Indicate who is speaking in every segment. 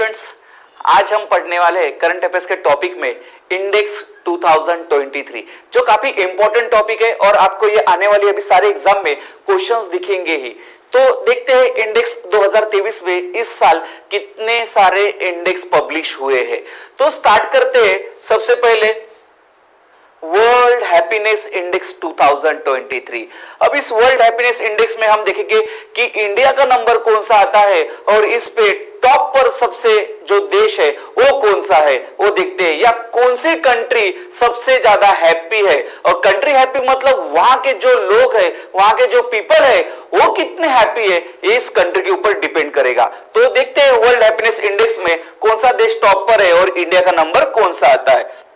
Speaker 1: Friends, आज हम पढ़ने वाले हैं करंट अफेयर्स के टॉपिक में इंडेक्स 2023, जो काफी इंपॉर्टेंट टॉपिक है और आपको ये आने वाली अभी सारे एग्जाम में क्वेश्चंस दिखेंगे ही। तो देखते हैं इंडेक्स 2023 में इस साल कितने सारे इंडेक्स पब्लिश हुए हैं। तो स्टार्ट करते हैं सबसे पहले वर्ल्ड हैप्पीनेस इंडेक्स 2023। अब इस वर्ल्ड हैप्पीनेस इंडेक्स में हम देखेंगे कि इंडिया का नंबर कौन सा आता है और इस पे टॉप पर सबसे जो देश है वो कौन सा है वो देखते हैं, या कौन सी कंट्री सबसे ज्यादा हैप्पी है। और कंट्री हैप्पी मतलब वहां के जो लोग है, वहां के जो पीपल है वो कितने हैप्पी है, ये इस कंट्री के ऊपर डिपेंड करेगा। तो देखते हैं वर्ल्ड हैप्पीनेस इंडेक्स में कौन सा देश टॉप पर है और इंडिया का नंबर कौन सा आता है।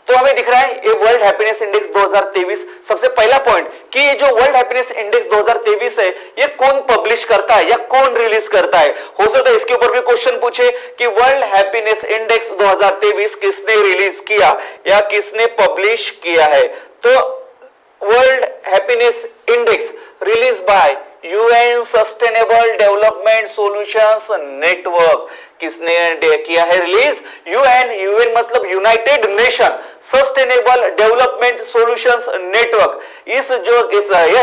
Speaker 1: तो हमें दिख रहा है ये वर्ल्ड हैप्पीनेस इंडेक्स 2023। सबसे पहला पॉइंट कि ये जो वर्ल्ड हैप्पीनेस इंडेक्स 2023 है ये कौन पब्लिश करता है या कौन रिलीज करता है। हो सकता है इसके ऊपर भी क्वेश्चन पूछे कि वर्ल्ड हैप्पीनेस इंडेक्स 2023 किसने रिलीज किया या किसने पब्लिश किया है। तो world happiness index release by UN sustainable development solutions network. किसने किया है रिलीज? यूएन मतलब United nation sustainable development solutions network. यह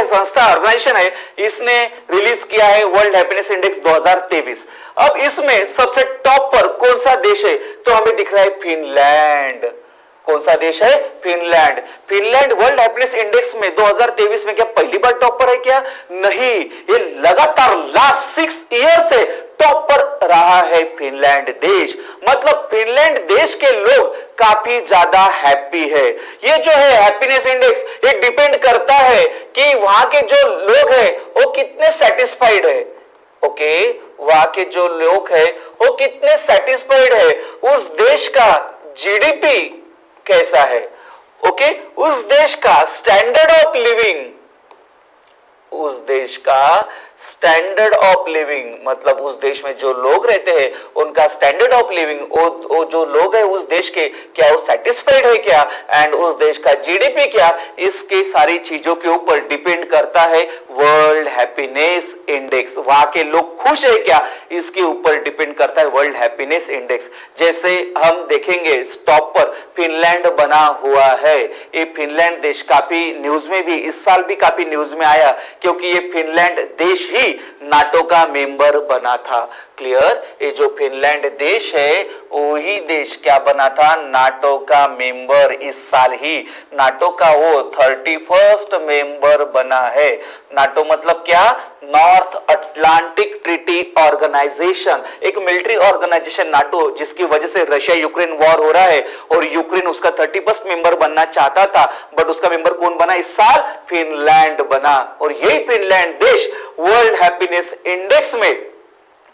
Speaker 1: संस्था ऑर्गेनाइजेशन है, इसने रिलीज किया है वर्ल्ड हैप्पीनेस इंडेक्स 2023। अब इसमें सबसे टॉप पर कौन सा देश है? तो हमें दिख रहा है फिनलैंड। कौन सा देश है? Finland. Finland world happiness index में 2023 में क्या पहली बार टॉप पर है क्या? नहीं, ये लगातार लास्ट 6 ईयर से टॉप पर रहा है फिनलैंड देश। मतलब फिनलैंड देश के लोग काफी ज्यादा हैप्पी है। ये जो है हैप्पीनेस इंडेक्स ये डिपेंड करता है कि वहां के जो लोग हैं वो कितने सेटिस्फाइड है। ओके, वहां के जो लोग हैं वो कितने सेटिस्फाइड है, उस देश का जीडीपी कैसा है, ओके, उस देश का स्टैंडर्ड ऑफ लिविंग, उस देश का स्टैंडर्ड ऑफ लिविंग मतलब उस देश में जो लोग रहते हैं उनका स्टैंडर्ड ऑफ लिविंग, वो जो लोग हैं उस देश के क्या वो सेटिस्फाइड है क्या, एंड उस देश का जीडीपी क्या, इसके सारी चीजों के ऊपर डिपेंड करता है वर्ल्ड हैप्पीनेस इंडेक्स। वहां के लोग खुश है क्या, इसके ऊपर डिपेंड करता है वर्ल्ड हैप्पीनेस इंडेक्स। जैसे हम देखेंगे टॉप पर फिनलैंड बना हुआ है। ये फिनलैंड देश काफी न्यूज में भी इस साल भी काफी न्यूज में आया क्योंकि ये फिनलैंड देश ही नाटो का मेंबर बना था। क्लियर? ये जो फिनलैंड देश है वही देश क्या बना था? नाटो का मेंबर। इस साल ही नाटो का वो 31st मेंबर बना है। नाटो मतलब क्या? नॉर्थ अटलांटिक ट्रीटी ऑर्गेनाइजेशन, एक मिलिट्री ऑर्गेनाइजेशन नाटो, जिसकी वजह से रशिया यूक्रेन वॉर हो रहा है और यूक्रेन उसका 31st मेंबर बनना चाहता था, बट उसका मेंबर कौन बना इस साल? फिनलैंड बना। और यही फिनलैंड देश वर्ल्ड हैप्पीनेस इंडेक्स में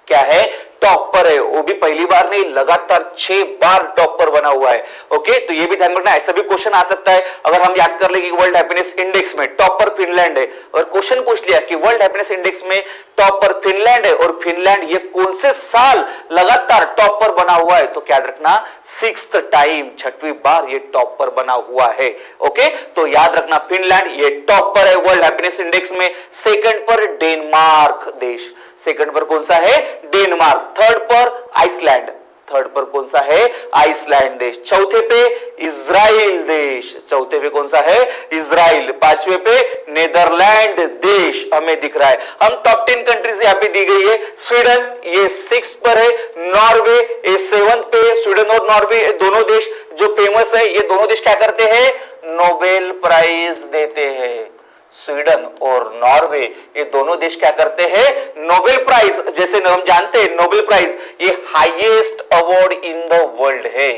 Speaker 1: क्या है? टॉप पर है। वो भी पहली बार नहीं, लगातार 6 बार टॉप पर बना हुआ है। ओके, तो ये भी ध्यान रखना। ऐसा भी क्वेश्चन आ सकता है अगर हम याद कर ले कि वर्ल्ड हैप्पीनेस इंडेक्स में टॉप पर फिनलैंड है और क्वेश्चन पूछ लिया कि वर्ल्ड हैप्पीनेस इंडेक्स में टॉप पर फिनलैंड है और फिनलैंड ये कौन से साल लगातार टॉप पर बना हुआ है, तो क्या याद रखना 6th टाइम, 6वीं बार ये टॉप पर बना हुआ है। ओके, तो याद रखना फिनलैंड ये टॉप पर है वर्ल्ड हैप्पीनेस इंडेक्स में। सेकंड पर डेनमार्क देश, सेकंड पर कौन सा है? डेनमार्क। थर्ड पर आइसलैंड, थर्ड पर कौन सा है? आइसलैंड देश। चौथे पे इजराइल देश, चौथे पे कौन सा है? इजराइल। पांचवे पे नेदरलैंड देश हमें दिख रहा है। हम टॉप 10 कंट्रीज यहाँ पे दी गई है। स्वीडन ये 6 पर है, नॉर्वे ये 7 पे। स्वीडन और नॉर्वे दोनों देश जो फेमस है, ये दोनों देश क्या करते हैं? नोबेल प्राइज देते हैं। स्वीडन और नॉर्वे ये दोनों देश क्या करते हैं? Nobel prize. जैसे हम जानते हैं नोबेल प्राइज ये highest award in the world है।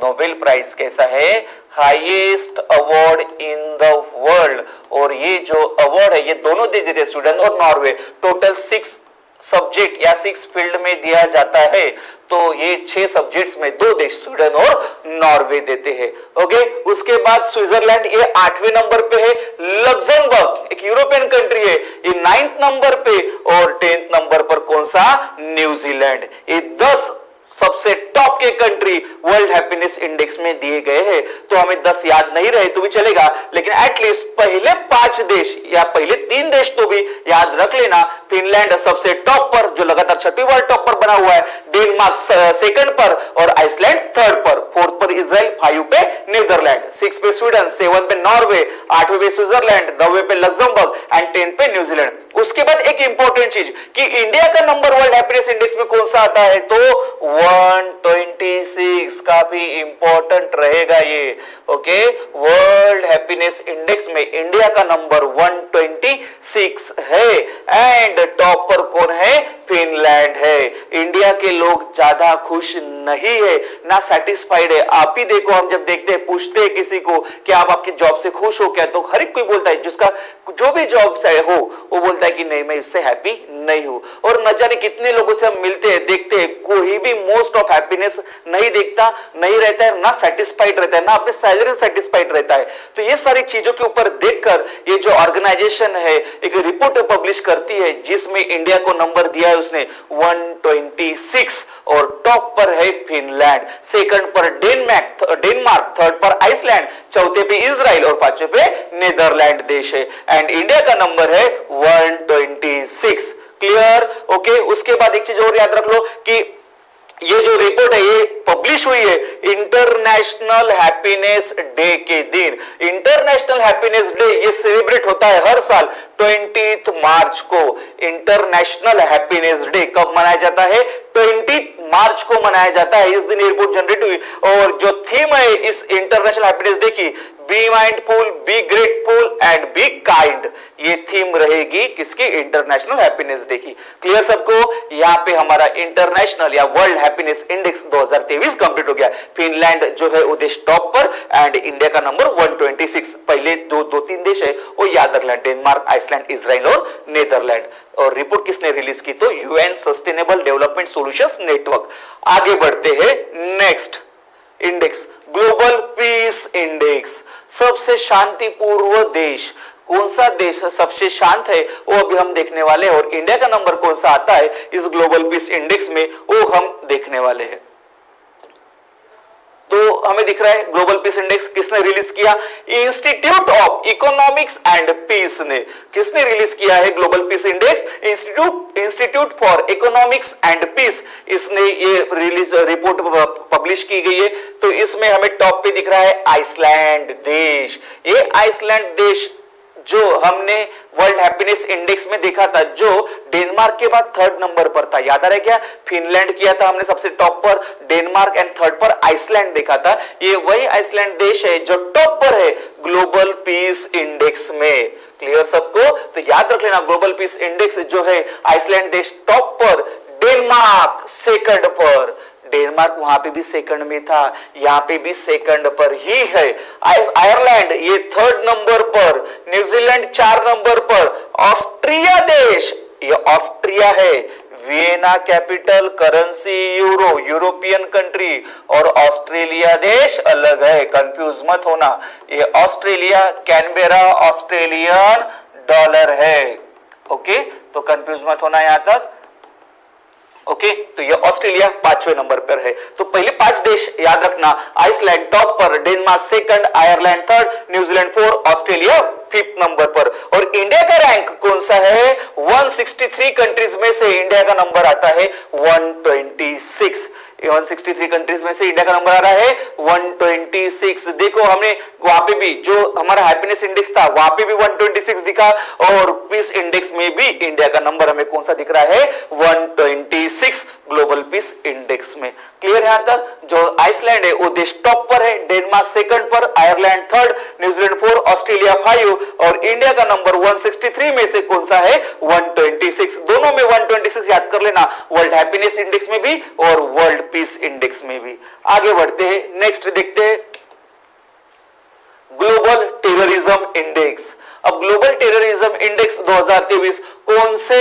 Speaker 1: नोबेल प्राइज कैसा है? Highest award in the world. और ये जो अवार्ड है ये दोनों देश देते हैं, स्वीडन और नॉर्वे। टोटल 6 सब्जेक्ट या 6 फील्ड में दिया जाता है। तो ये 6 सब्जेक्ट्स में 2 देश स्वीडन और नॉर्वे देते हैं। ओके, उसके बाद स्विट्जरलैंड ये 8वें नंबर पे है। लग्जमबर्ग एक यूरोपियन कंट्री है, ये 9th नंबर पे। और 10th नंबर पर कौन सा? न्यूजीलैंड। ये 10 सबसे टॉप के कंट्री वर्ल्ड हैप्पीनेस इंडेक्स में दिए गए हैं। तो हमें 10 याद नहीं रहे तो भी चलेगा, लेकिन एटलीस्ट पहले 5 देश या पहले 3 देश तो भी याद रख लेना। फिनलैंड सबसे टॉप पर, जो लगातार 6वीं बार टॉप पर बना हुआ है, डेनमार्क सेकंड पर और आइसलैंड थर्ड पर, 4th पर इजराइल, 5 पे नीदरलैंड, 6 पे स्वीडन, 7 पे नॉर्वे, 8वें पे स्विट्जरलैंड, 9वें पे लग्जमबर्ग एंड 10 पे न्यूजीलैंड। उसके बाद एक इंपॉर्टेंट चीज कि इंडिया का नंबर वर्ल्ड हैप्पीनेस इंडेक्स में कौन सा आता है, तो 126, काफी इंपॉर्टेंट रहेगा ये। ओके, वर्ल्ड हैप्पीनेस इंडेक्स में इंडिया का नंबर 126 है एंड टॉप पर कौन है, फिनलैंड है। इंडिया के लोग ज्यादा खुश नहीं है, ना सेटिस्फाइड है। आप ही देखो, हम जब देखते हैं, पूछते हैं किसी को कि आप आपकी जॉब से खुश हो क्या, तो हर एक कोई बोलता है, जिसका जो भी जॉब से हो वो बोलता है कि नहीं मैं इससे हैप्पी नहीं हूं। और न जाने कितने लोगों से हम मिलते हैं, देखते हैं, कोई भी मोस्ट ऑफ हैप्पीनेस नहीं देखता, नहीं रहता है, ना सेटिस्फाइड रहता है, ना अपने सैलरी से सेटिस्फाइड रहता है। तो ये सारी चीजों के ऊपर देखकर ये जो ऑर्गेनाइजेशन है एक रिपोर्ट पब्लिश करती है, जिसमें इंडिया को नंबर दिया है उसने 126 और टॉप पर है फिनलैंड, सेकंड पर डेनमार्क, थर्ड पर आइसलैंड, चौथे पे इजराइल और 5वें पे नीदरलैंड देश है एंड इंडिया का नंबर है 126। क्लियर? ओके, उसके बाद एक चीज और याद रख लो कि ये जो रिपोर्ट है ये पब्लिश हुई है इंटरनेशनल हैप्पीनेस डे के दिन। इंटरनेशनल हैप्पीनेस डे ये सेलिब्रेट होता है हर साल 20 मार्च को। इंटरनेशनल हैप्पीनेस डे कब मनाया जाता है, 20 मार्च को मनाया जाता है। इस दिन ये रिपोर्ट जनरेट हुई और जो थीम है इस इंटरनेशनल हैप्पीनेस डे की, be mindful, be grateful and be kind, ये थीम रहेगी किसकी, इंटरनेशनल हैप्पीनेस डे की। क्लियर सबको? यहां पे हमारा इंटरनेशनल या वर्ल्ड हैप्पीनेस इंडेक्स 2023 कंप्लीट हो गया। फिनलैंड जो है वो देश टॉप पर एंड इंडिया का नंबर 126। पहले दो 3 देश है वो याद रखना, डेनमार्क, आइसलैंड, इजराइल और नीदरलैंड। और रिपोर्ट किसने रिलीज की, तो UN sustainable development solutions network. आगे बढ़ते हैं next index, global peace index. सबसे शांतिपूर्ण देश, कौन सा देश सबसे शांत है वो अभी हम देखने वाले हैं और इंडिया का नंबर कौन सा आता है इस ग्लोबल पीस इंडेक्स में वो हम देखने वाले हैं। तो हमें दिख रहा है ग्लोबल पीस इंडेक्स किसने रिलीज किया, institute of economics and peace ने। किसने रिलीज किया है global peace index, institute for economics and peace, इसने ये रिलीज रिपोर्ट पब्लिश की गई है। तो इसमें हमें टॉप पे दिख रहा है आइसलैंड देश। ये आइसलैंड देश जो हमने वर्ल्ड हैप्पीनेस इंडेक्स में देखा था, जो डेनमार्क के बाद 3rd नंबर पर था, याद आ रहा है क्या, फिनलैंड किया था हमने सबसे टॉप पर, डेनमार्क एंड 3rd पर आइसलैंड देखा था। ये वही आइसलैंड देश है जो टॉप पर है ग्लोबल पीस इंडेक्स में। क्लियर सबको? तो याद रख लेना, ग्लोबल पीस इंडेक्स जो है आइसलैंड देश टॉप पर, डेनमार्क सेकंड पर, डेनमार्क वहां पे भी सेकंड में था, यहां पे भी सेकंड पर ही है। आयरलैंड ये 3rd नंबर पर, न्यूजीलैंड 4 नंबर पर, ऑस्ट्रिया देश ये ऑस्ट्रिया है, Vienna capital, currency euro, European country, और ऑस्ट्रेलिया देश अलग है, कंफ्यूज मत होना। ये ऑस्ट्रेलिया कैनबेरा ऑस्ट्रेलियन डॉलर है। ओके, तो कंफ्यूज मत होना यहां तक। ओके, तो ये ऑस्ट्रेलिया 5वें नंबर पर है। तो पहले 5 देश याद रखना, आइसलैंड टॉप पर, Denmark second, Ireland 3rd, New Zealand 4, Australia 5th number पर। और इंडिया का रैंक कौन सा है, 163 कंट्रीज में से इंडिया का नंबर आता है 126। 163 कंट्रीज में से इंडिया का नंबर आ रहा है 126। देखो हमने वहां पे भी जो हमारा हैप्पीनेस इंडेक्स था वहां पे भी 126 दिखा और पीस इंडेक्स में भी इंडिया का नंबर हमें कौन सा दिख रहा है 126 ग्लोबल पीस इंडेक्स में। क्लियर यहां तक? जो आइसलैंड है वो देश टॉप पर है, डेनमार्क सेकंड पर, आयरलैंड 3rd, न्यूजीलैंड 4, ऑस्ट्रेलिया 5 और इंडिया का नंबर 163 में से कौन सा है 126। दोनों में 126 याद कर लेना, वर्ल्ड हैप्पीनेस इंडेक्स में भी और वर्ल्ड पीस इंडेक्स में भी। आगे बढ़ते हैं, नेक्स्ट देखते हैं ग्लोबल टेररिज्म इंडेक्स। अब ग्लोबल टेररिज्म इंडेक्स 2023 कौन से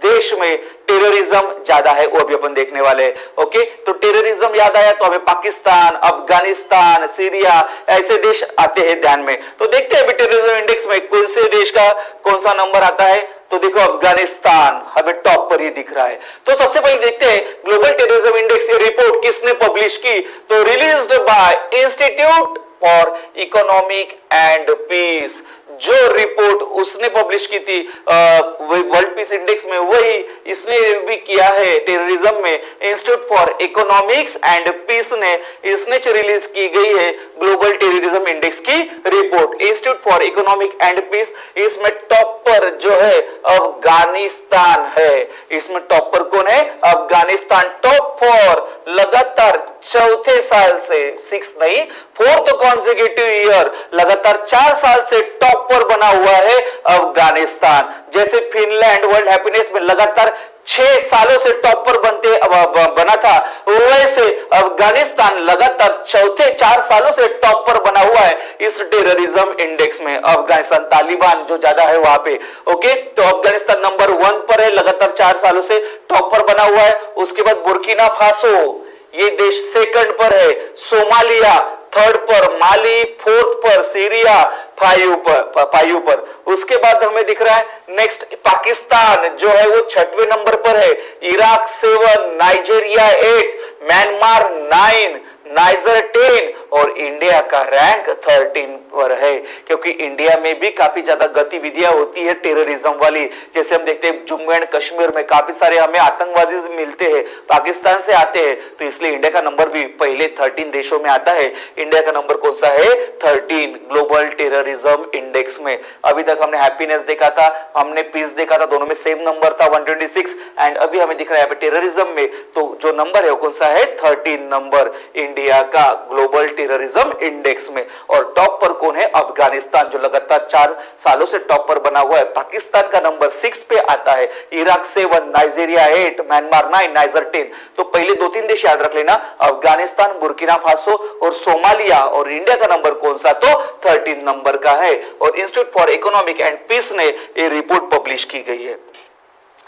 Speaker 1: देश में टेररिज्म ज्यादा है वो अभी अपन देखने वाले हैं। ओके, तो टेररिज्म याद आया तो हमें पाकिस्तान, अफगानिस्तान, सीरिया ऐसे देश आते हैं ध्यान में। तो देखते हैं अभी टेररिज्म इंडेक्स में कौन से देश का कौन सा नंबर आता है। तो देखो अफगानिस्तान हमें टॉप पर ही दिख रहा है। तो सबसे पहले देखते हैं ग्लोबल टेररिज्म इंडेक्स ये रिपोर्ट किसने पब्लिश की, तो released by institute for economic and peace. जो रिपोर्ट उसने पब्लिश की थी वर्ल्ड पीस इंडेक्स में, वही इसने भी किया है टेररिज्म में। Institute for economics and peace ने इसने रिलीज की गई है ग्लोबल टेररिज्म इंडेक्स की report. Institute for economic and peace, इसमें टॉप पर जो है अफगानिस्तान है। इसमें टॉप पर कौन है, अफगानिस्तान टॉप फॉर लगातार चौथे साल से, 6 नहीं 4th कॉन्सेक्यूटिव ईयर, लगातार 4 साल से टॉप पर बना हुआ है अफगानिस्तान। जैसे फिनलैंड वर्ल्ड हैप्पीनेस में लगातार 6 सालों से टॉप पर बना था, वैसे अफगानिस्तान लगातार चौथे 4 सालों से टॉप पर बना हुआ है इस टेररिज्म इंडेक्स में। अफगानिस्तान तालिबान जो ज्यादा है वहां पे, ओके। तो अफगानिस्तान नंबर 1 पर है, लगातार 4 सालों से टॉप पर बना हुआ है। उसके बाद बुर्किना फासो ये देश 2nd पर है, सोमालिया 3rd पर, माली 4th पर, सीरिया 5 पर। उसके बाद हमें दिख रहा है नेक्स्ट पाकिस्तान जो है वो 6वें नंबर पर है, इराक 7, नाइजीरिया 8, म्यांमार 9, नाइजर 10 और इंडिया का रैंक 13 पर है। क्योंकि इंडिया में भी काफी ज्यादा गतिविधियां होती है टेररिज्म वाली। जैसे हम देखते हैं जम्मू एंड कश्मीर में काफी सारे हमें आतंकवादी मिलते हैं, पाकिस्तान से आते हैं, तो इसलिए इंडिया का नंबर भी पहले 13 देशों में आता है। इंडिया का नंबर कौन सा है, 13 ग्लोबल टेररिज्म इंडेक्स में। अभी तक हमने हैप्पीनेस देखा था, हमने पीस देखा था, दोनों में सेम नंबर था 126, एंड अभी हमें दिख रहा है यहाँ पे टेररिज्म में तो जो नंबर है वो कौन सा है, 13 नंबर इंडिया का ग्लोबल टेररिज्म इंडेक्स में। और टॉप पर कौन है, अफगानिस्तान जो लगातार 4 सालों से टॉप पर बना हुआ है। पाकिस्तान का नंबर 6 पे आता है, इराक 7, नाइजीरिया 8, म्यांमार 9, नाइजर 10। तो पहले 2-3 देश याद रख लेना, अफगानिस्तान, बुर्किना फासो और सोमालिया। और इंडिया का नंबर कौन सा, तो 13 नंबर का है। और institute for economic and peace ने ये रिपोर्ट पब्लिश की गई है।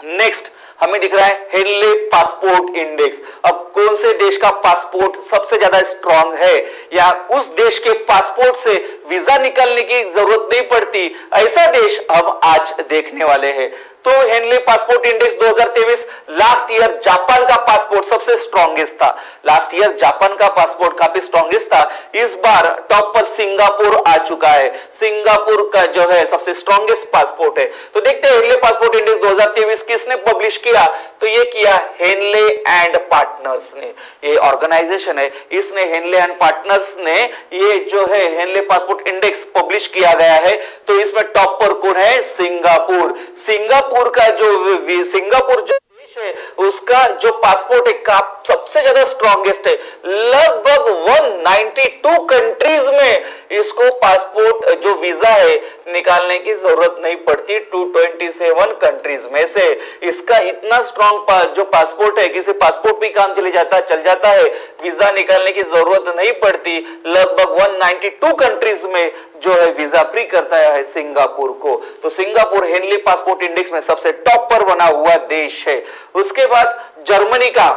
Speaker 1: नेक्स्ट हमें दिख रहा है हेनले पासपोर्ट इंडेक्स। अब कौन से देश का पासपोर्ट सबसे ज्यादा स्ट्रांग है, या उस देश के पासपोर्ट से वीजा निकालने की जरूरत नहीं पड़ती, ऐसा देश हम आज देखने वाले हैं। तो Henley passport index 2023, last year Japan का पासपोर्ट सबसे स्ट्रॉन्गेस्ट था। लास्ट ईयर जापान का पासपोर्ट काफी स्ट्रॉन्गेस्ट था, इस बार टॉप पर सिंगापुर आ चुका है। सिंगापुर का जो है सबसे स्ट्रॉन्गेस्ट पासपोर्ट है। तो देखते हैं हेनले पासपोर्ट इंडेक्स 2023 किसने पब्लिश किया, तो ये किया हेनले एंड पार्टनर्स ने। ये ऑर्गेनाइजेशन है, इसने हेनले एंड पार्टनर्स ने ये जो है हेनले पासपोर्ट इंडेक्स पब्लिश किया गया है। तो इसमें टॉप पर कौन है, सिंगापुर। सिंगापुर का जो सिंगापुर जो देश है उसका जो पासपोर्ट है सबसे ज्यादा स्ट्रॉन्गेस्ट है। लगभग 192 कंट्रीज में इसको पासपोर्ट जो वीजा है निकालने की जरूरत नहीं पड़ती। 227 कंट्रीज में से इसका इतना स्ट्रॉन्ग जो पासपोर्ट है, किसी पासपोर्ट भी काम चल जाता है, वीजा निकालने की जरूरत नहीं पड़ती। लगभग 192 कंट्रीज में जो है वीजा फ्री करता है सिंगापुर को। तो सिंगापुर हेनली पासपोर्ट इंडेक्स में सबसे टॉप पर बना हुआ देश है। उसके बाद जर्मनी का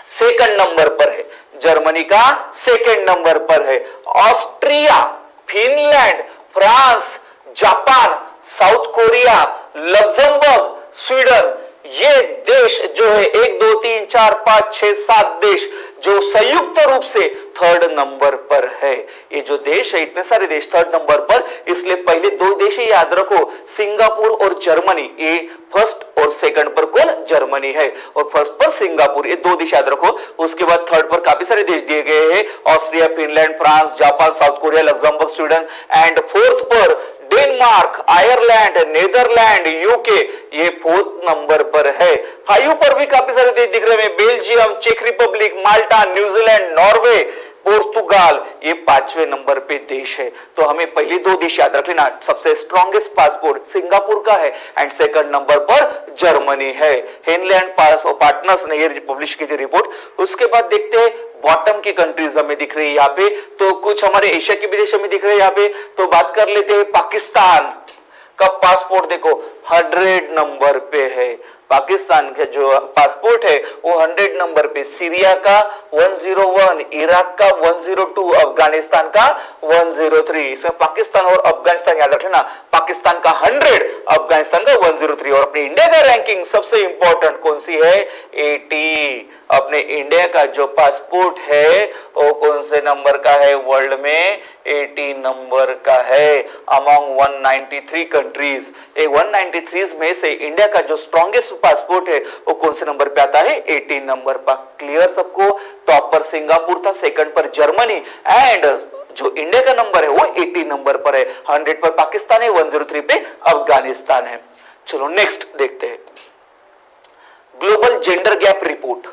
Speaker 1: 2nd नंबर पर है, जर्मनी का 2nd नंबर पर है। Austria, Finland, France, Japan, south Korea, Luxembourg, Sweden, ये देश जो है 1 2 3 4 5 6 7 देश जो संयुक्त रूप से 3rd नंबर पर है। ये जो देश है, इतने सारे देश 3rd नंबर पर, इसलिए पहले 2 देश ही याद रखो, सिंगापुर और जर्मनी। ये 1st और 2nd पर कौन, जर्मनी है, और 1st पर सिंगापुर। ये 2 देश याद रखो। उसके बाद 3rd पर काफी सारे देश दिए गए हैं, Austria, Finland, France, Japan, south Korea, Luxembourg, Sweden, and 4th पर डेनमार्क, आयरलैंड, नीदरलैंड, यूके, ये 4th नंबर पर है। 5 पर भी काफी सारे देश दिख रहे हैं, बेल्जियम, चेक रिपब्लिक, माल्टा, न्यूजीलैंड, नॉर्वे, पोर्तुगाल, ये 5वें नंबर पे देश है। तो हमें पहले 2 देश याद रख लेना, सबसे स्ट्रॉन्गेस्ट पासपोर्ट सिंगापुर का है एंड 2nd नंबर पर जर्मनी है। हेनले एंड पार्टनर्स ने ये पब्लिश की थी रिपोर्ट। उसके बाद देखते हैं बॉटम की कंट्रीज हमें दिख रही है यहाँ पे, तो कुछ हमारे एशिया के भी देश हमें दिख रहे हैं यहाँ पे। तो बात कर लेते हैं पाकिस्तान। का पासपोर्ट देखो 100 नंबर पे है, पाकिस्तान का जो पासपोर्ट है वो 100 नंबर पे, सीरिया का 101, इराक का 102, अफगानिस्तान का 103। इसमें पाकिस्तान और अफगानिस्तान याद रखना, पाकिस्तान का 100, अफगानिस्तान का 103। और अपनी इंडिया का रैंकिंग सबसे इंपॉर्टेंट कौन सी है? 80। अपने इंडिया का जो पासपोर्ट है वो कौन से नंबर का है वर्ल्ड में? 80 नंबर का है अमंग 193 कंट्रीज। 193 में से इंडिया का जो स्ट्रॉन्गेस्ट पासपोर्ट है वो कौन से नंबर पे आता है? 80 नंबर पर। क्लियर सबको? टॉप पर सिंगापुर था, सेकंड पर जर्मनी, एंड जो इंडिया का नंबर है वो 80 नंबर पर है। 100 पर पाकिस्तान है, 103 पे अफगानिस्तान है। चलो नेक्स्ट देखते हैं ग्लोबल जेंडर गैप रिपोर्ट।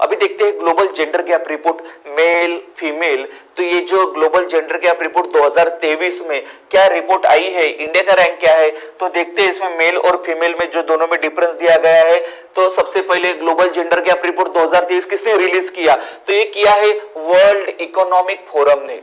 Speaker 1: अभी देखते हैं global gender gap report male female. तो ये जो ग्लोबल जेंडर गैप रिपोर्ट 2023 में क्या रिपोर्ट आई है, इंडिया का रैंक क्या है, तो देखते हैं इसमें मेल और फीमेल में जो दोनों में डिफरेंस दिया गया है। तो सबसे पहले ग्लोबल जेंडर गैप रिपोर्ट 2023 किसने रिलीज किया? तो ये किया है वर्ल्ड इकोनॉमिक फोरम ने।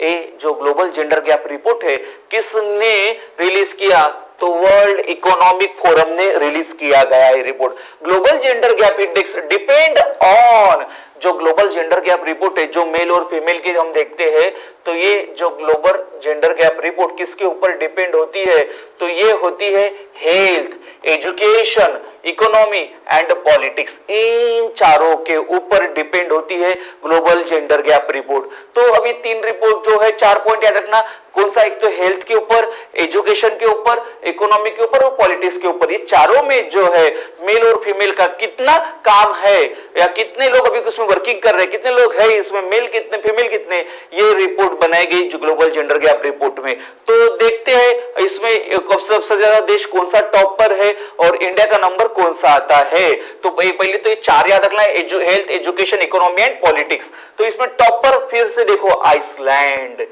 Speaker 1: ये जो ग्लोबल जेंडर गैप रिपोर्ट है किसने रिलीज किया? तो वर्ल्ड इकोनॉमिक फोरम ने रिलीज किया गया है report. Global gender gap index depend on, जो ग्लोबल जेंडर गैप रिपोर्ट है जो मेल और फीमेल की हम देखते हैं, तो ये जो ग्लोबल जेंडर गैप रिपोर्ट किसके ऊपर डिपेंड होती है? तो ये होती है health, education, economy and politics. इन चारों के ऊपर डिपेंड होती है ग्लोबल जेंडर गैप रिपोर्ट। तो अभी 3 रिपोर्ट जो है, 4 पॉइंट याद रखना। कौन सा? एक तो हेल्थ के ऊपर, एजुकेशन के ऊपर, इकोनॉमी के ऊपर और पॉलिटिक्स के ऊपर। ये चारों में जो है मेल और फीमेल का कितना काम है या कितने लोग अभी उसमें वर्किंग कर रहे हैं, कितने लोग हैं इसमें, मेल कितने फीमेल कितने, ये रिपोर्ट बनाई गई जो ग्लोबल जेंडर गैप रिपोर्ट में। तो देखते हैं इसमें सबसे ज्यादा देश कौन सा टॉप पर है और इंडिया का नंबर कौन सा आता है। तो पहले तो ये 4 याद रखना है, health, education, economy and politics. तो इसमें टॉप पर फिर से देखो आइसलैंड।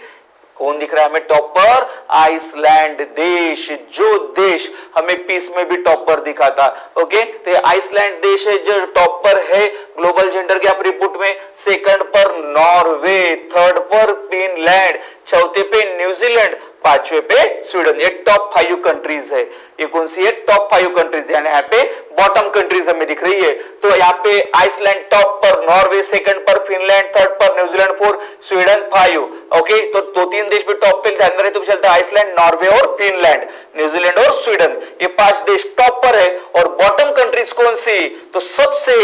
Speaker 1: कौन दिख रहा है हमें टॉप पर? आइसलैंड देश, जो देश हमें पीस में भी टॉप पर दिखा था। ओके, तो आइसलैंड देश है जो टॉप पर है ग्लोबल जेंडर गैप रिपोर्ट में। सेकंड पर नॉर्वे, थर्ड पर फिनलैंड, चौथे पे न्यूजीलैंड, पांचवे पे स्वीडन। ये टॉप 5 कंट्रीज है। ये कौन सी है? टॉप 5 कंट्रीज, यानी यहाँ पे बॉटम कंट्रीज हमें दिख रही है। तो यहाँ पे आइसलैंड टॉप पर, नॉर्वे सेकंड पर, फिनलैंड थर्ड पर, न्यूजीलैंड 4, स्वीडन 5। ओके, तो 2-3 देश भी टॉप पे ध्यान रहे तो चलता है, आइसलैंड, नॉर्वे और फिनलैंड, न्यूजीलैंड और स्वीडन। ये 5 देश टॉप पर है। और बॉटम कंट्रीज कौन सी? तो सबसे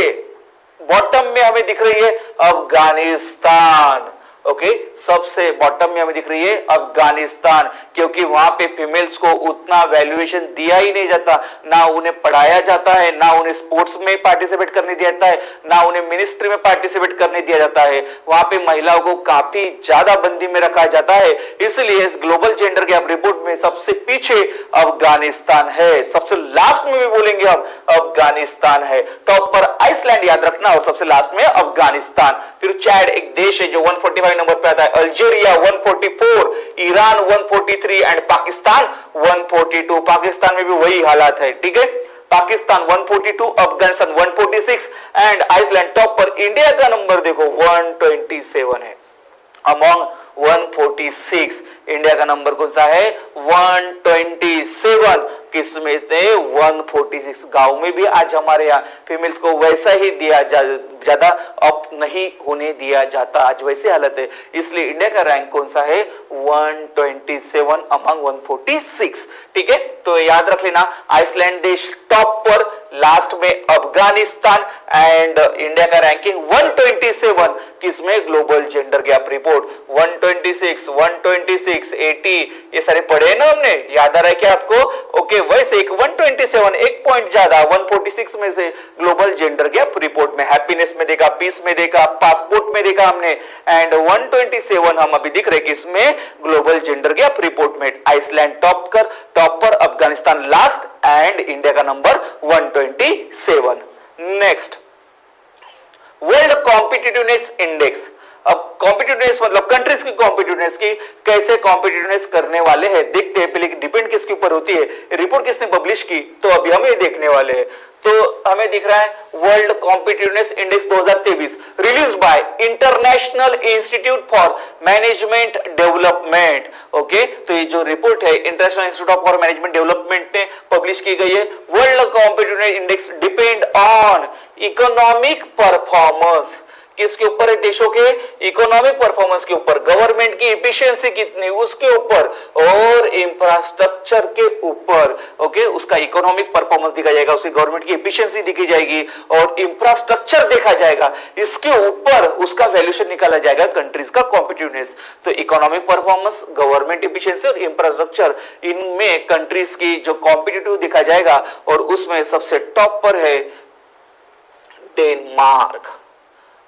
Speaker 1: बॉटम में हमें दिख रही है अफगानिस्तान। ओके, सबसे बॉटम में हमें दिख रही है अफगानिस्तान, क्योंकि वहां पे फीमेल्स को उतना वैल्यूएशन दिया ही नहीं जाता, ना उन्हें पढ़ाया जाता है, ना उन्हें स्पोर्ट्स में पार्टिसिपेट करने दिया जाता है, ना उन्हें मिनिस्ट्री में पार्टिसिपेट करने दिया जाता है। वहां पे महिलाओं को काफी ज्यादा बंदी में रखा जाता है। इसलिए इस ग्लोबल जेंडर गैप रिपोर्ट में सबसे पीछे अफगानिस्तान है। सबसे लास्ट में भी बोलेंगे हम अफगानिस्तान है। टॉप पर आइसलैंड याद रखना और सबसे लास्ट में अफगानिस्तान। फिर चैड एक देश है जो 145 नंबर पे आता है, Algeria 144, Iran 143 and Pakistan 142। Pakistan में भी वही हालात है। ठीक है, Pakistan 142, Afghanistan 146 and Iceland top पर। इंडिया का नंबर देखो 127 है अमॉन्ग 146। इंडिया का नंबर कौन सा है? 127। किसमें थे? 146। गांव में भी आज हमारे यहाँ फीमेल्स को वैसा ही दिया ज्यादा अप नहीं होने दिया जाता, आज वैसी हालत है। इसलिए इंडिया का रैंक कौन सा है? 127 अमंग 146। ठीक है, तो याद रख लेना आइसलैंड देश टॉप पर, लास्ट में अफगानिस्तान एंड इंडिया का रैंकिंग 127। किसमें? ग्लोबल जेंडर गैप रिपोर्ट 126, 126, 80 ये सारे पढ़े ना हमने, याद आ रहा है क्या आपको? ओके, वैसे एक 127 एक पॉइंट ज्यादा 146 में से ग्लोबल जेंडर गैप रिपोर्ट में हैप्पीनेस में देखा, पीस में देखा, पासपोर्ट में देखा हमने, एंड 127 हम अभी दिख रहे किसमें? ग्लोबल जेंडर गैप रिपोर्ट में। आइसलैंड टॉप पर, अफगानिस्तान लास्ट एंड इंडिया का number 127। Next, world competitiveness index. अब कॉम्पिटिटिवनेस मतलब कंट्रीज की कॉम्पिटिटिवनेस की कैसे कॉम्पिटिटिवनेस करने वाले हैं देखते हैं। पहले डिपेंड किसके ऊपर होती है, रिपोर्ट किसने पब्लिश की, तो अभी हम ये देखने वाले हैं। तो हमें दिख रहा है world competitiveness index 2023 release by international institute for management development. Okay, तो ये जो रिपोर्ट है international institute for management development ने पब्लिश की गई है। World competitiveness index depend on economic performance, किसके ऊपर है? देशों के इकोनॉमिक परफॉर्मेंस के ऊपर, गवर्नमेंट की एफिशिएंसी कितनी उसके ऊपर, और इंफ्रास्ट्रक्चर के ऊपर। ओके, उसका इकोनॉमिक परफॉर्मेंस दिखा जाएगा, उसकी गवर्नमेंट की एफिशिएंसी दिखी जाएगी और इंफ्रास्ट्रक्चर देखा जाएगा। इसके ऊपर उसका वैल्यूएशन निकाला जाएगा कंट्रीज का कॉम्पिटिटिवनेस। तो इकोनॉमिक परफॉर्मेंस, गवर्नमेंट एफिशिएंसी और इंफ्रास्ट्रक्चर, इनमें कंट्रीज की जो कॉम्पिटिटिव दिखा जाएगा और उसमें सबसे टॉप पर है डेनमार्क।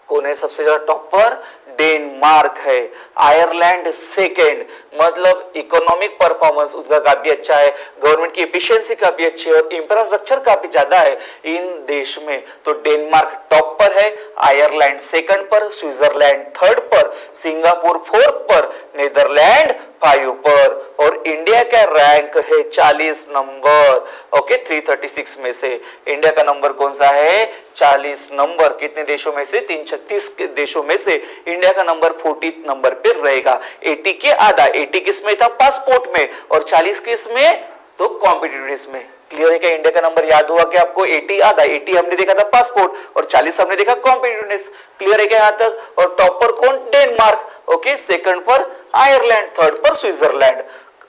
Speaker 1: कौन है सबसे ज्यादा टॉप पर? डेनमार्क है। आयरलैंड सेकेंड, मतलब इकोनॉमिक परफॉर्मेंस उसका काफी अच्छा है, गवर्नमेंट की एफिशिएंसी काफी अच्छी है और इंफ्रास्ट्रक्चर काफी ज्यादा है इन देश में। तो डेनमार्क टॉप पर है, आयरलैंड सेकंड पर, स्विट्जरलैंड थर्ड पर, सिंगापुर फोर्थ पर, नीदरलैंड 5 पर और इंडिया का रैंक है 40 नंबर। ओके, 336 में से इंडिया का नंबर कौन सा है? 40 नंबर। कितने देशों में से? 336 देशों में से इंडिया का नंबर 40 नंबर पे रहेगा। 80 के आधा, 80 किस में था? पासपोर्ट में, और 40 किस में? तो कॉम्पिटिटिवनेस में। क्लियर है क्या? इंडिया का नंबर याद हुआ कि आपको? 80 आधा, 80 हमने देखा था पासपोर्ट और 40 हमने देखा कॉम्पिटिटिवनेस। क्लियर है क्या यहां तक? और टॉप पर कौन? डेनमार्क। ओके, सेकंड पर आयरलैंड, थर्ड पर स्विट्जरलैंड।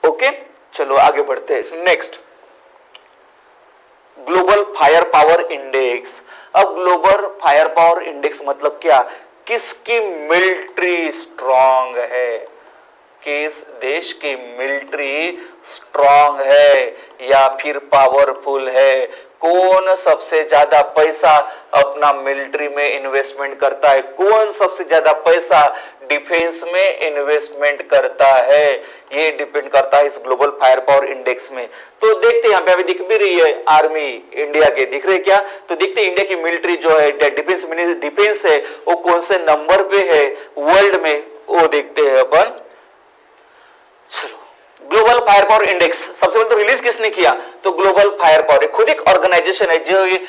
Speaker 1: ओके, चलो आगे बढ़ते हैं। Next, global fire power index. अब ग्लोबल फायर पावर इंडेक्स मतलब क्या? किसकी मिलिट्री स्ट्रांग है, किस देश की मिलिट्री स्ट्रांग है या फिर पावरफुल है, कौन सबसे ज्यादा पैसा अपना मिलिट्री में इन्वेस्टमेंट करता है, कौन सबसे ज्यादा पैसा डिफेंस में इन्वेस्टमेंट करता है, ये डिपेंड करता है इस ग्लोबल फायर पावर इंडेक्स में। तो देखते हैं यहाँ पे अभी दिख भी रही है आर्मी इंडिया के, दिख रहे क्या? तो देखते हैं इंडिया की मिलिट्री जो है डिफेंस है वो कौन से नंबर पे है वर्ल्ड में, वो देखते हैं अपन। चलो, ग्लोबल फायर पावर इंडेक्स सबसे पहले तो रिलीज किसने किया? तो ग्लोबल फायर पावर खुद एक ऑर्गेनाइजेशन है जो ये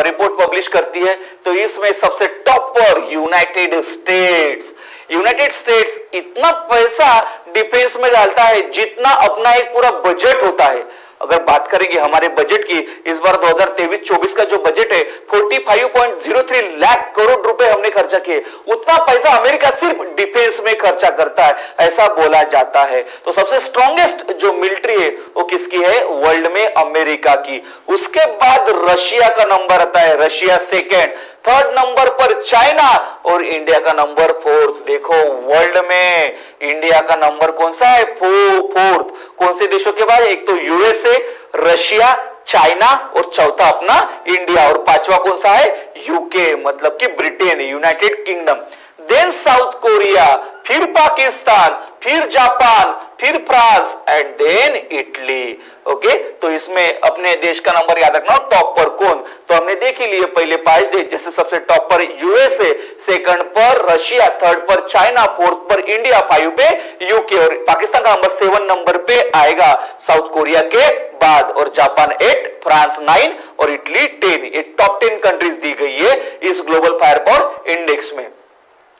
Speaker 1: रिपोर्ट पब्लिश करती है। तो इसमें सबसे टॉप पर यूनाइटेड स्टेट्स। यूनाइटेड स्टेट्स इतना पैसा डिफेंस में डालता है जितना अपना एक पूरा बजट होता है। अगर बात करेंगे हमारे बजट की, इस बार 2023-24 का जो बजट है 45.03 लाख करोड़ रुपए हमने खर्चा किए। उतना पैसा अमेरिका सिर्फ डिफेंस में खर्चा करता है, ऐसा बोला जाता है। तो सबसे स्ट्रॉन्गेस्ट जो मिलिट्री है वो किसकी है वर्ल्ड में? अमेरिका की। उसके बाद रशिया का नंबर आता है, रशिया सेकेंड, थर्ड नंबर पर चाइना और इंडिया का नंबर फोर्थ। देखो वर्ल्ड में इंडिया का नंबर कौन सा है? फोर्थ। कौन से देशों के बाद? एक तो यूएसए, रशिया, चाइना और चौथा अपना इंडिया, और पांचवा कौन सा है? यूके, मतलब कि Britain, United Kingdom. Then South Korea, फिर पाकिस्तान, फिर जापान, फिर France and then Italy. Okay, तो इसमें अपने देश का नंबर याद रखना। टॉप पर कौन? तो हमने देख ही लिए पहले 5 देश, जैसे सबसे टॉप पर यूएसए, सेकंड पर रशिया, थर्ड पर चाइना, फोर्थ पर इंडिया, 5 पे यूके और पाकिस्तान का नंबर 7 नंबर पे आएगा साउथ कोरिया के बाद, और जापान 8, फ्रांस 9 और इटली 10। ये टॉप 10 कंट्रीज दी गई है इस ग्लोबल फायर पावर इंडेक्स में।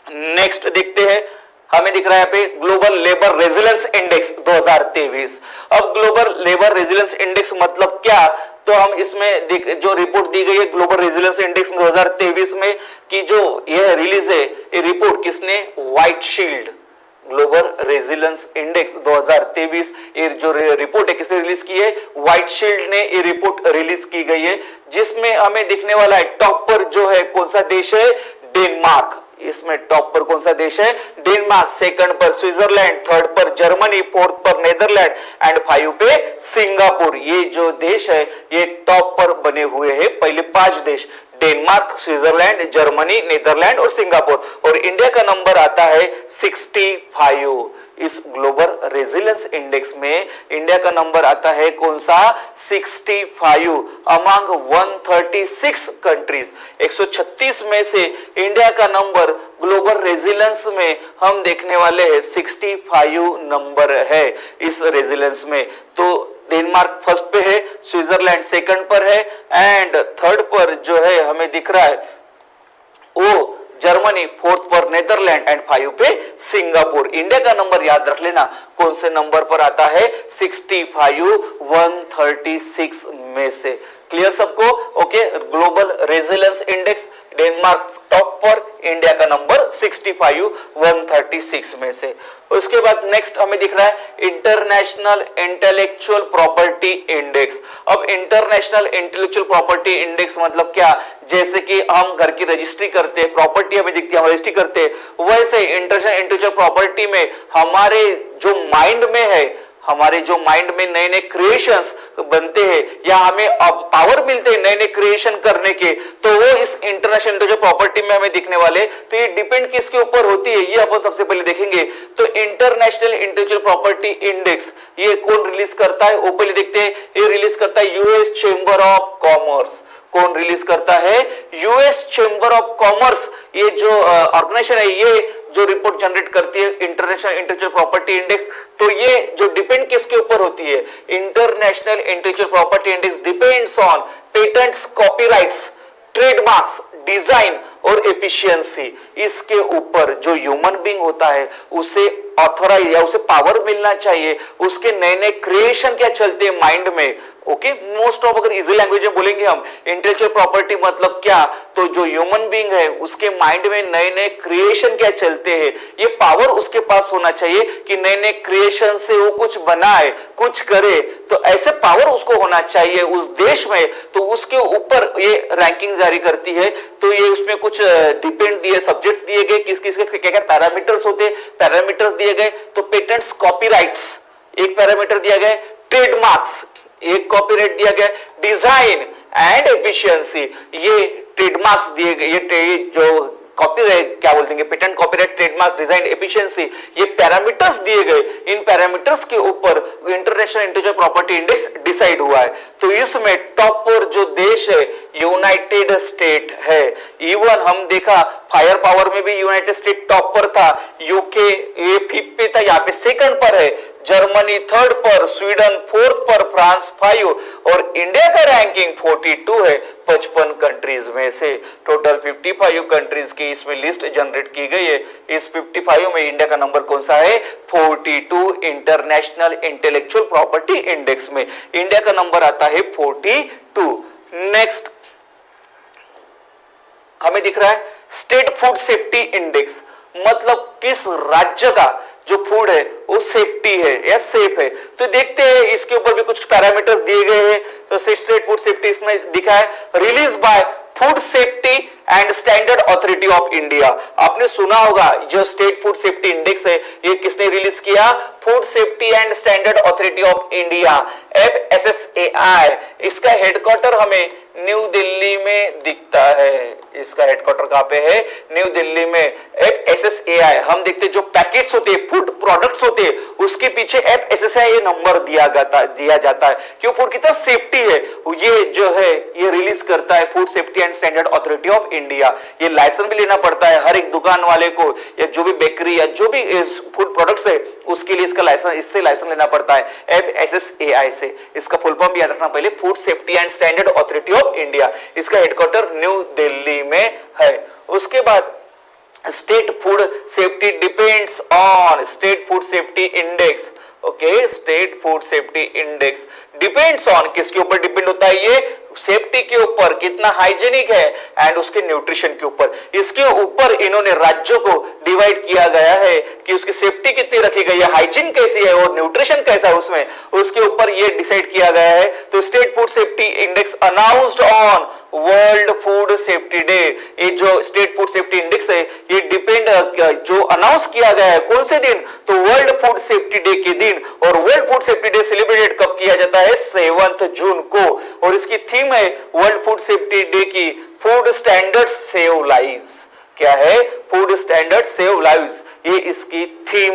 Speaker 1: नेक्स्ट देखते हैं, हमें दिख रहा है यहाँ पे ग्लोबल लेबर रेजिलेंस इंडेक्स 2023। अब ग्लोबल लेबर रेजिलेंस इंडेक्स मतलब क्या? तो हम इसमें जो रिपोर्ट दी गई है ग्लोबल रेजिलेंस इंडेक्स 2023 में कि जो यह रिलीज है, ये रिपोर्ट किसने? White shield global resilience index 2023, ये जो रिपोर्ट है किसने रिलीज की है? व्हाइट शील्ड ने ये रिपोर्ट रिलीज की गई है, जिसमें हमें दिखने वाला है टॉप पर जो है कौन सा देश है? डेनमार्क। इसमें टॉप पर कौन सा देश है? डेनमार्क, सेकंड पर स्विट्जरलैंड, थर्ड पर जर्मनी, फोर्थ पर नेदरलैंड एंड 5 पे सिंगापुर। ये जो देश है ये टॉप पर बने हुए हैं, पहले 5 देश डेनमार्क, स्विट्जरलैंड, जर्मनी, नेदरलैंड और सिंगापुर, और इंडिया का नंबर आता है 65। इस ग्लोबल रेजिलेंस इंडेक्स में इंडिया का नंबर आता है कौन सा? 65 अमंग 136 कंट्रीज। 136 में से इंडिया का नंबर ग्लोबल रेजिलेंस में हम देखने वाले हैं 65 नंबर है इस रेजिलेंस में। तो डेनमार्क फर्स्ट पे है, स्विट्जरलैंड सेकंड पर है एंड थर्ड पर जो है हमें दिख रहा है वो जर्मनी, फोर्थ पर नेदरलैंड एंड 5 पे सिंगापुर। इंडिया का नंबर याद रख लेना कौन से नंबर पर आता है, 65 136 में से। क्लियर सबको? Okay, global resilience index Denmark top पर, इंडिया का नंबर 65 136 में से। उसके बाद नेक्स्ट हमें दिख रहा है इंटरनेशनल इंटेलेक्चुअल प्रॉपर्टी इंडेक्स। अब इंटरनेशनल इंटेलेक्चुअल प्रॉपर्टी इंडेक्स मतलब क्या, जैसे कि हम घर की रजिस्ट्री करते हैं, प्रॉपर्टी हमें दिखती है, हम रजिस्ट्री करते हैं, वैसे इंटरनेशनल इंटेलेक्चुअल प्रॉपर्टी में हमारे जो माइंड में है, हमारे जो माइंड में नए नए क्रिएशंस बनते हैं या हमें अब पावर मिलते हैं नए नए क्रिएशन करने के, तो वो इस इंटरनेशनल इंटेलेक्चुअल प्रॉपर्टी में हमें दिखने वाले। तो ये डिपेंड किसके ऊपर होती है, ये अपन सबसे पहले देखेंगे। तो इंटरनेशनल इंटेलेक्चुअल प्रॉपर्टी इंडेक्स ये कौन रिलीज करता है, वो पहले देखते हैं। ये रिलीज करता है यूएस चेंबर ऑफ कॉमर्स। कौन रिलीज करता है? US chamber of commerce. ये जो ऑर्गेनाइजेशन है, ये जो रिपोर्ट जनरेट करती है इंटरनेशनल इंटेलेक्चुअल प्रॉपर्टी इंडेक्स, तो ये जो डिपेंड किसके ऊपर होती है, international intellectual property index depends on patents, copyrights, trademarks, design और एफिशिएंसी। इसके ऊपर जो ह्यूमन बीइंग होता है उसे ऑथराइज या उसे पावर मिलना चाहिए, उसके नए नए क्रिएशन क्या चलते हैं माइंड में। ओके, मोस्ट ऑफ अगर इजी लैंग्वेज में बोलेंगे हम इंटेलेक्चुअल प्रॉपर्टी मतलब क्या, तो जो ह्यूमन बीइंग है उसके माइंड में नए नए क्रिएशन क्या चलते हैं, ये पावर उसके पास होना चाहिए कि नए नए क्रिएशन से वो कुछ बनाए, कुछ करे। तो ऐसे पावर उसको होना चाहिए उस देश में, तो उसके ऊपर ये रैंकिंग जारी करती है। तो ये उसमें कुछ डिपेंड दिए, सब्जेक्ट्स दिए गए, किस किस के क्या क्या पैरामीटर्स होते, पैरामीटर्स दिए गए। तो पेटेंट्स, कॉपीराइट्स एक पैरामीटर दिया गया, ट्रेडमार्क्स एक कॉपीराइट दिया गया, डिजाइन एंड एफिशिएंसी ये ट्रेडमार्क्स दिए गए, ये जो कॉपीराइट क्या बोलते हैं, patent, copyright, trademark, design, efficiency, ये पैरामीटर्स दिए गए। इन पैरामीटर्स के ऊपर international intellectual property index decide हुआ है। तो इसमें टॉप पर जो देश है यूनाइटेड स्टेट है। इवन हम देखा फायर पावर में भी यूनाइटेड स्टेट टॉप पर था, यूके ये 5th पे था, यहाँ पे सेकंड पर है, जर्मनी थर्ड पर, स्वीडन फोर्थ पर, फ्रांस 5 और इंडिया का रैंकिंग 42 है 55 कंट्रीज में से। टोटल 55 कंट्रीज की इसमें लिस्ट जनरेट की गई है। इस 55 में इंडिया का नंबर कौन सा है, 42 इंटरनेशनल इंटेलेक्चुअल प्रॉपर्टी इंडेक्स में इंडिया का नंबर आता है 42। नेक्स्ट हमें दिख रहा है स्टेट फूड सेफ्टी इंडेक्स, मतलब किस राज्य का जो फूड है वो सेफ्टी है या सेफ है। तो देखते हैं इसके ऊपर भी कुछ पैरामीटर्स दिए गए हैं। तो स्टेट फूड सेफ्टी इसमें दिखा है, release by food safety and standard authority of India. आपने सुना होगा जो स्टेट फूड सेफ्टी इंडेक्स है ये किसने रिलीज किया, food safety and standard authority of India, FSSAI। इसका हेडक्वार्टर हमें न्यू दिल्ली में दिखता है। इसका हेडक्वार्टर कहां पे है, न्यू दिल्ली में। FSSAI हम देखते जो पैकेट्स होते हैं, फूड प्रोडक्ट्स होते हैं, उसके पीछे FSSAI ये नंबर दिया जाता है क्यों, फूड कितना सेफ्टी है। ये जो है ये रिलीज करता है food safety and standard authority of India. ये लाइसेंस भी लेना पड़ता है हर एक दुकान वाले को, या जो भी बेकरी या जो भी फूड प्रोडक्ट्स है उसके लिए इसका लाइसेंस, इससे लाइसेंस लेना पड़ता है FSSAI से। इसका फुल फॉर्म याद रखना पहले, food safety and standard authority of India. इसका हेडक्वार्टर न्यू दिल्ली में है। उसके बाद state food safety depends on state food safety index. Okay, state food safety index depends on, किसके ऊपर डिपेंड होता है ये, सेफ्टी के ऊपर, कितना हाइजीनिक है एंड उसके न्यूट्रिशन के ऊपर। इसके ऊपर इन्होंने राज्यों को डिवाइड किया गया है कि उसकी सेफ्टी कितनी रखी गई है, हाइजीन कैसी है और न्यूट्रिशन कैसा है उसमें, उसके ऊपर ये डिसाइड किया गया है। तो state food safety index announced on world food safety day. ये जो स्टेट फूड सेफ्टी इंडेक्स है ये डिपेंड जो अनाउंस किया गया है कौन से दिन, तो वर्ल्ड फूड सेफ्टी डे के दिन। और world food safety day celebrate कब किया जाता है, 7 जून को। और इसकी थीम है वर्ल्ड फूड सेफ्टी डे की, फूड स्टैंडर्ड्स सेव लाइव्स। क्या है, फूड स्टैंडर्ड सेव लाइव्स, ये इसकी थीम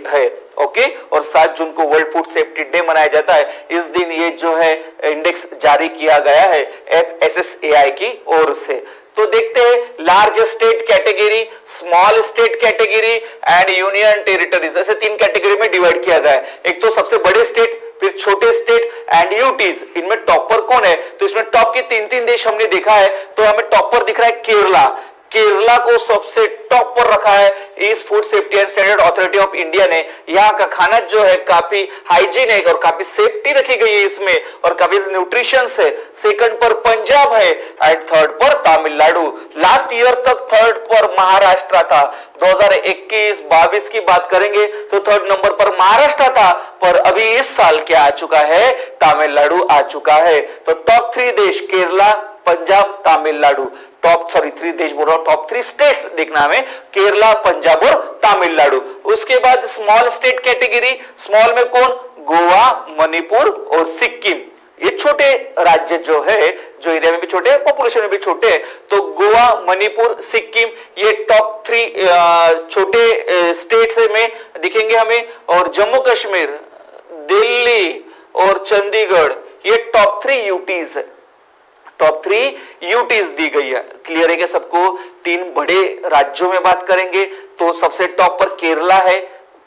Speaker 1: है। ओके, और 7 जून को वर्ल्ड फूड सेफ्टी डे मनाया जाता है। इस दिन ये जो है इंडेक्स जारी किया गया है FSSAI की ओर से। तो देखते हैं large state category, small state category and union territories, ऐसे 3 कैटेगरी में डिवाइड किया गया है। एक तो सबसे बड़े स्टेट फिर छोटे स्टेट एंड यूटीज, इनमें टॉपर कौन है? तो इसमें टॉप के तीन तीन देश हमने देखा है, तो हमें टॉपर दिख रहा है केरला। केरला को सबसे टॉप पर रखा है इस food safety and standard authority of India ने। यहाँ का खाना जो है काफी हाइजीनिक और काफी सेफ्टी रखी गई है इसमें, और काफी न्यूट्रिशंस है। सेकंड पर पंजाब है एंड थर्ड पर तमिलनाडु। लास्ट ईयर तक थर्ड पर महाराष्ट्र था। 2021-22 की बात करेंगे तो थर्ड नंबर पर महाराष्ट्र था, पर अभी इस साल क्या आ चुका है? तमिलनाडु आ चुका है। तो टॉप 3 देश केरला, पंजाब, तमिलनाडु। थ्री देश बोल रहा हूं, टॉप 3 स्टेट्स देखना हमें, केरला, पंजाब और तमिलनाडु। उसके बाद स्मॉल स्टेट कैटेगरी, स्मॉल में कौन? गोवा, मणिपुर और सिक्किम। ये छोटे राज्य जो है, जो एरिया में भी छोटे, पॉपुलेशन में भी छोटे, तो गोवा, मणिपुर, सिक्किम ये टॉप 3 छोटे स्टेट्स में दिखेंगे हमें। और जम्मू कश्मीर, दिल्ली और चंडीगढ़ ये टॉप 3 यूटीज है। टॉप 3 यूटीज दी गई है। क्लियर है क्या सबको? 3 बड़े राज्यों में बात करेंगे तो सबसे टॉप पर केरला है,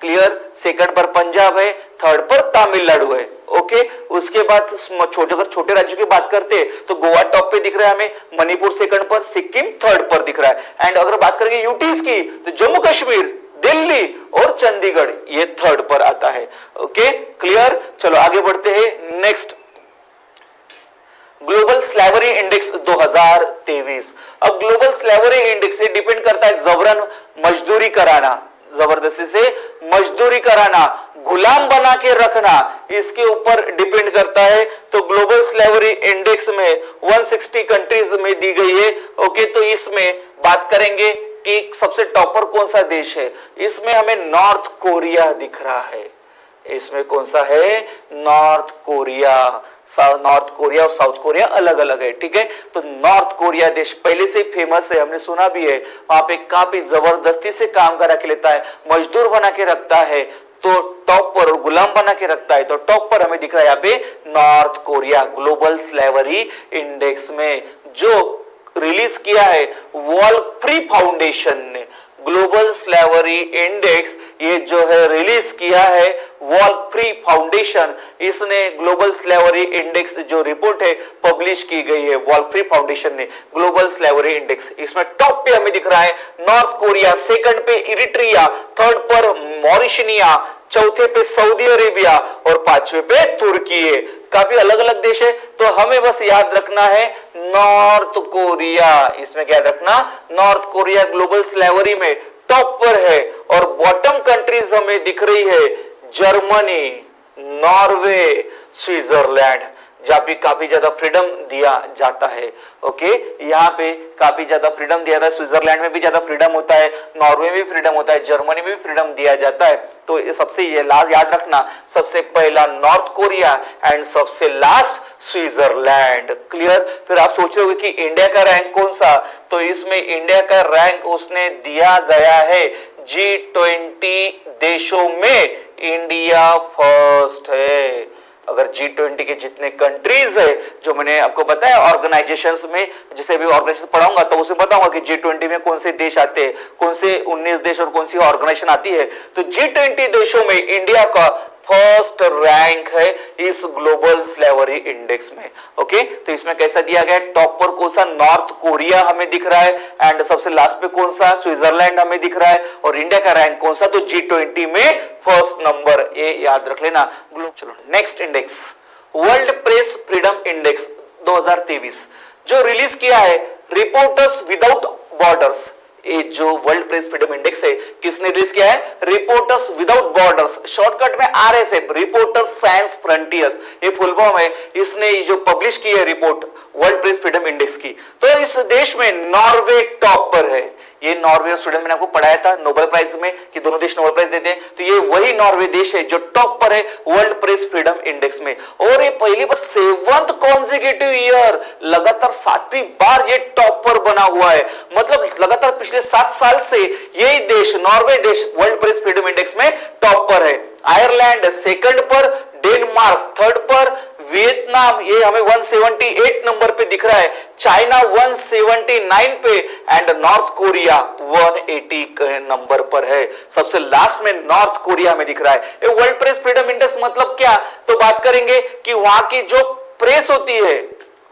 Speaker 1: क्लियर, सेकंड पर पंजाब है, थर्ड पर तमिलनाडु है। ओके, उसके बाद छोटे राज्यों की बात करते हैं तो गोवा टॉप पे दिख रहा है हमें, मणिपुर सेकंड पर, सिक्किम थर्ड पर दिख रहा है। एंड अगर बात करेंगे यूटीज की तो जम्मू कश्मीर, दिल्ली और चंडीगढ़ ये थर्ड पर आता है। Okay, clear. चलो आगे बढ़ते हैं। Next, global slavery index 2023। अब ग्लोबल स्लेवरी इंडेक्स से डिपेंड करता है जबरन मजदूरी कराना, जबरदस्ती से मजदूरी कराना, गुलाम बना के रखना, इसके ऊपर डिपेंड करता है। तो ग्लोबल स्लेवरी इंडेक्स में 160 कंट्रीज में दी गई है। ओके, तो इसमें बात करेंगे कि सबसे टॉपर कौन सा देश है। इसमें हमें नॉर्थ कोरिया दिख रहा है। इसमें कौन सा है? North Korea. नॉर्थ कोरिया और साउथ कोरिया अलग अलग है, ठीक है। तो नॉर्थ कोरिया देश पहले से फेमस है, हमने सुना भी है, वहां पे काफी जबरदस्ती से काम करा के लेता है, मजदूर बना के रखता है, तो टॉप पर, और गुलाम बना के रखता है, तो टॉप पर हमें दिख रहा है यहाँ पे north Korea global slavery index में। जो रिलीज किया है वर्ल्ड फ्री फाउंडेशन ने, ग्लोबल स्लेवरी इंडेक्स ये जो है रिलीज किया है वर्ल्ड फ्री फाउंडेशन, इसने ग्लोबल स्लेवरी इंडेक्स जो रिपोर्ट है पब्लिश की गई है वर्ल्ड फ्री फाउंडेशन ने, ग्लोबल स्लेवरी इंडेक्स। इसमें टॉप पे हमें दिख रहा है नॉर्थ कोरिया, सेकंड पे इरिट्रिया, थर्ड पर मॉरिशनिया, चौथे पे सऊदी अरेबिया और पांचवे पे तुर्की है। काफी अलग अलग देश है, तो हमें बस याद रखना है नॉर्थ कोरिया। इसमें क्या याद रखना? नॉर्थ कोरिया ग्लोबल स्लेवरी में टॉप पर है। और बॉटम कंट्रीज हमें दिख रही है जर्मनी, नॉर्वे, स्विट्जरलैंड, जहां पे काफी ज्यादा फ्रीडम दिया जाता है। ओके, यहाँ पे काफी ज्यादा फ्रीडम दिया जाता है। स्विट्जरलैंड में भी ज्यादा फ्रीडम होता है, नॉर्वे में भी फ्रीडम होता है, जर्मनी में भी फ्रीडम दिया जाता है। तो सबसे ये लास्ट याद रखना, सबसे पहला नॉर्थ कोरिया एंड सबसे लास्ट स्विट्जरलैंड। क्लियर। फिर आप सोच रहे हो कि इंडिया का रैंक कौन सा? तो इसमें इंडिया का रैंक उसने दिया गया है G20 देशों में इंडिया फर्स्ट है। अगर G20 के जितने कंट्रीज है, जो मैंने आपको बताया ऑर्गेनाइजेशंस में, जिसे भी ऑर्गेनाइजेशन पढ़ाऊंगा तो उसमें बताऊंगा कि G20 में कौन से देश आते हैं, कौन से 19 देश और कौन सी ऑर्गेनाइजेशन आती है। तो G20 देशों में इंडिया का फर्स्ट रैंक है इस ग्लोबल स्लेवरी इंडेक्स में। ओके, तो इसमें कैसा दिया गया? टॉप पर कौन सा? नॉर्थ कोरिया हमें दिख रहा है, एंड सबसे लास्ट पे कौन सा? स्विट्जरलैंड हमें दिख रहा है। और इंडिया का रैंक कौन सा? तो G20 में फर्स्ट नंबर, ये याद रख लेना। चलो next index, world press freedom index 2023, जो रिलीज किया है रिपोर्टर्स विदाउट बॉर्डर्स। ये जो वर्ल्ड प्रेस फ्रीडम इंडेक्स है किसने रिलीज किया है? रिपोर्टर्स विदाउट बॉर्डर्स, शॉर्टकट में RSF, रिपोर्टर्स साइंस फ्रंटियर्स, ये फुल फॉर्म है। इसने जो पब्लिश की है report world press freedom index की, तो इस देश में नॉर्वे टॉप पर है। ये नॉर्वे स्टूडेंट मैंने आपको पढ़ाया था नोबेल प्राइज में कि दोनों देश नोबेल प्राइज देते हैं, तो ये वही नॉर्वे देश है जो टॉप पर है वर्ल्ड प्रेस फ्रीडम इंडेक्स में। और ये पहली बार 7th कॉन्सेक्यूटिव ईयर, लगातार 7वीं बार ये टॉप पर बना हुआ है। मतलब लगातार पिछले 7 साल से यही देश, नॉर्वे देश, वर्ल्ड प्रेस फ्रीडम इंडेक्स में टॉप पर है। आयरलैंड सेकंड पर, डेनमार्क थर्ड पर, वियतनाम ये हमें 178 नंबर पे दिख रहा है, चाइना 179 पे एंड नॉर्थ कोरिया 180 नंबर पर है। सबसे लास्ट में नॉर्थ कोरिया में दिख रहा है। ये वर्ल्ड प्रेस फ्रीडम इंडेक्स मतलब क्या, तो बात करेंगे कि वहां की जो प्रेस होती है,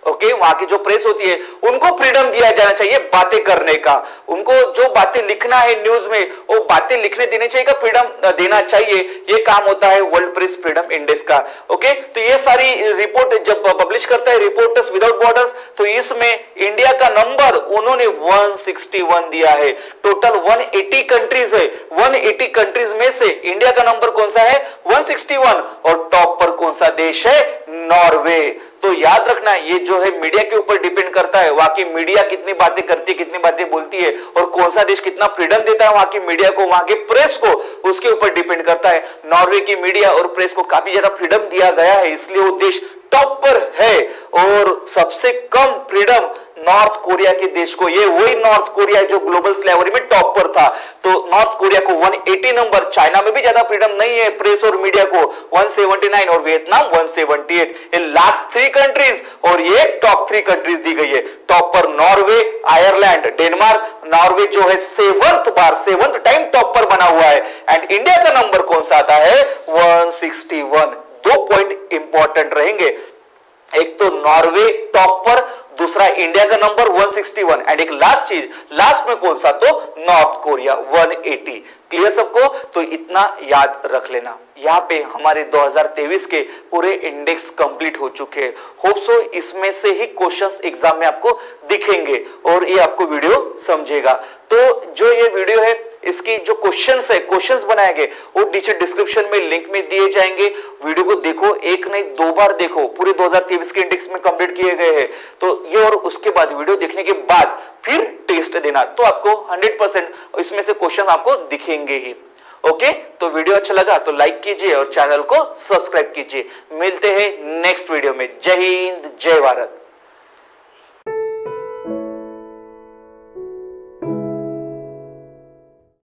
Speaker 1: ओके, वहां की जो प्रेस होती है उनको फ्रीडम दिया जाना चाहिए बातें करने का, उनको जो बातें लिखना है न्यूज में वो बातें लिखने देने चाहिए का फ्रीडम देना चाहिए। ये काम होता है वर्ल्ड प्रेस फ्रीडम इंडेक्स का। ओके, तो ये सारी रिपोर्ट जब पब्लिश करता है रिपोर्टर्स विदाउट बॉर्डर्स, तो इसमें इंडिया का नंबर उन्होंने 161 दिया है। टोटल 180 कंट्रीज है, 180 कंट्रीज में से इंडिया का नंबर कौन सा है, 161, और टॉप पर कौन सा देश है, नॉर्वे। तो याद रखना ये जो है मीडिया के ऊपर डिपेंड करता है, वहां की मीडिया कितनी बातें करती है, कितनी बातें बोलती है, और कौन सा देश कितना फ्रीडम देता है वहां की मीडिया को, वहां के प्रेस को, उसके ऊपर डिपेंड करता है। नॉर्वे की मीडिया और प्रेस को काफी ज्यादा फ्रीडम दिया गया है, इसलिए वो देश टॉप पर है। और सबसे कम फ्रीडम नॉर्थ कोरिया के देश को, ये वही नॉर्थ कोरिया जो ग्लोबल स्लेवरी में टॉप पर था, तो नॉर्थ कोरिया को 180 नंबर, चाइना में भी ज्यादा फ्रीडम नहीं है प्रेस और मीडिया को 179, और वियतनाम 178। ये लास्ट 3 कंट्रीज और ये टॉप 3 कंट्रीज दी गई है। टॉप पर नॉर्वे, आयरलैंड, डेनमार्क। नॉर्वे जो है 7th टाइम टॉप पर बना हुआ है, एंड इंडिया का नंबर कौन सा आता है, 161। 2 पॉइंट इंपॉर्टेंट रहेंगे, एक तो नॉर्वे टॉप पर, दूसरा इंडिया का नंबर 161, एंड एक लास्ट चीज, लास्ट में कौन सा, तो नॉर्थ कोरिया 180। क्लियर सबको, तो इतना याद रख लेना। यहाँ पे हमारे 2023 के पूरे इंडेक्स कंप्लीट हो चुके हैं। होप सो इसमें से ही क्वेश्चंस एग्जाम में आपको दिखेंगे और ये आपको वीडियो समझेगा। तो जो ये वीडियो है इसकी जो क्वेश्चंस है, क्वेश्चंस बनाए गए वो नीचे डिस्क्रिप्शन में लिंक में दिए जाएंगे। वीडियो को देखो, एक नहीं 2 बार देखो, पूरे 2023 के इंडेक्स में कंप्लीट किए गए हैं। तो ये और उसके बाद वीडियो देखने के बाद फिर टेस्ट देना, तो आपको 100% इसमें से क्वेश्चन आपको दिखेंगे ही। ओके, तो वीडियो अच्छा लगा तो लाइक कीजिए और चैनल को सब्सक्राइब कीजिए। मिलते हैं नेक्स्ट वीडियो में। जय हिंद, जय भारत।